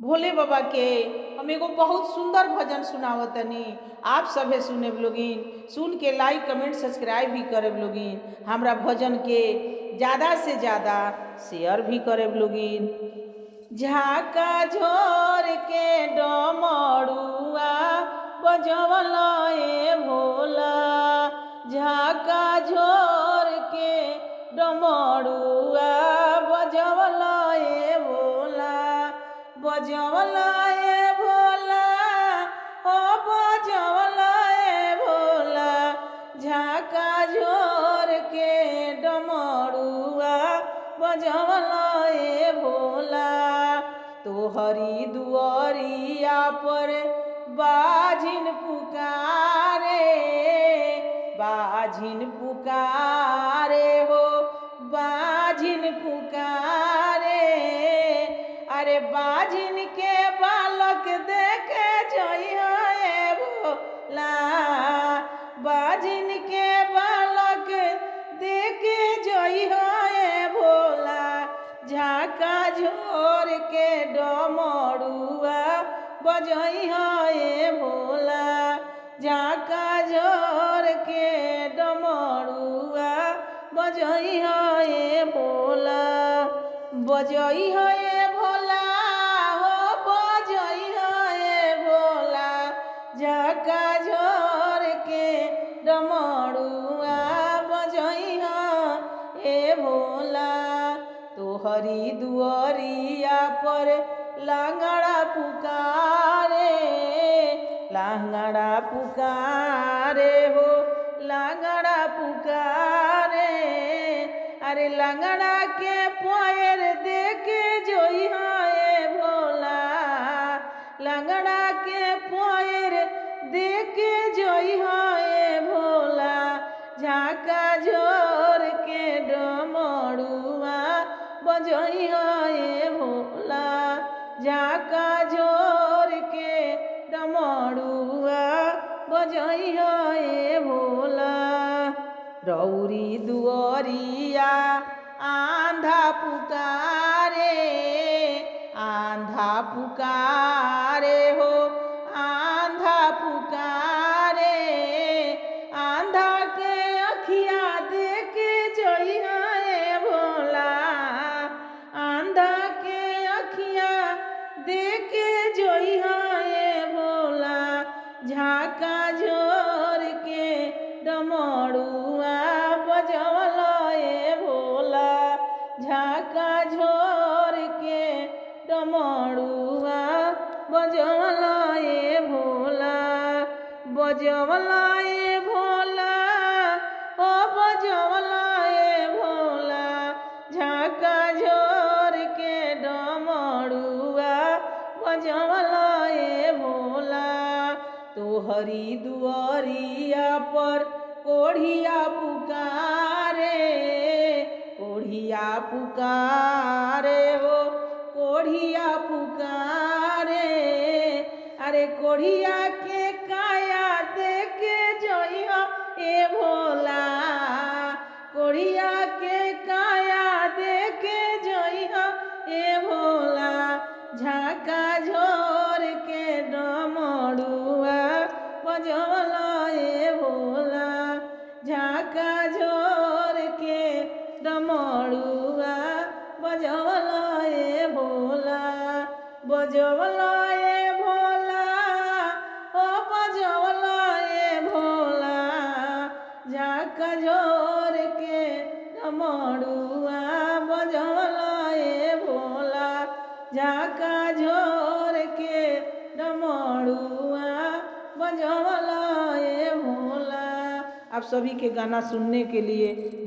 भोले बाबा के हम एगो बहुत सुंदर भजन सुनावतनी। आप सभे सुने लोगिन, सुन के लाइक कमेंट सब्सक्राइब भी करे लोगिन, हमरा भजन के ज़्यादा से ज़्यादा शेयर भी करे लोगिन। झाका झोर के डमरुआ बजवला ए भोला, झाका झोर के डमरुआ बजवला ए भोला, बजवला ए भोला, ओ बजवला ए भोला, झाका झोर के डमरुआ बजवला ए भोला। तोहरी दुआरिया पर बाजिन पुकारे, बाजिन पुकारे हो, बाजिन पुकारे। अरे बाजिन के बालक देखे जइहा ए भोला, बाजिन के बालक देखे जइहा ए भोला, झाका झोर के डमरुआ बजइहा ए भोला, झाका झोर के डमरुआ बजइहा ए भोला, बजइहा ए भोला, हो बजइहा ए भोला, झाका झोर के डमरुआ बजइहा ए भोला। तोहरी दुआरिया पर लांगड़ा पुकारे, लांगड़ा पुकारे हो, लांगड़ा पुकारे। अरे लांगड़ा के पैर देखे जइहा ए भोला, लांगड़ा के पैर देखे जइहा ए भोला, झाका झोर के डमरुआ बजइहा ए भोला, झाका झोर के डमरुआ बजइहा ए भोला। रौरी दुआरिया आंधा पुकारे, आंधा पुकारे हो, आंधा पुकारे। आंधा के अखिया देखे जइहा ए भोला, आंधा के अखिया देखे जइहा ए भोला, झाका झोर के डमरुआ बजवला ए भोला, झाका झोर के डमरुआ बजवला ए भोला, बजवला ए भोला, ओ बजवला ए भोला, झाका झोर के डमरुआ बजवला ए भोला। तोहरी दुआरिया पर कोढ़िया पुकारे, कोढ़िया पुकारे हो, कोढ़िया पुकारे। अरे कोढ़िया के काया देखे जइहा ए भोला, कोढ़िया के काया देखे जइहा ए भोला, झाका झोर के डमरुआ बजवला ए भोला, झाका झोर के डमरुआ बजवला ए भोला, बजवला ए भोला, ओ बजवला ए भोला, झाका झोर के डमरुआ बजवला ए भोला, झाका झोर के डमरुआ बजवला ए भोला। आप सभी के गाना सुनने के लिए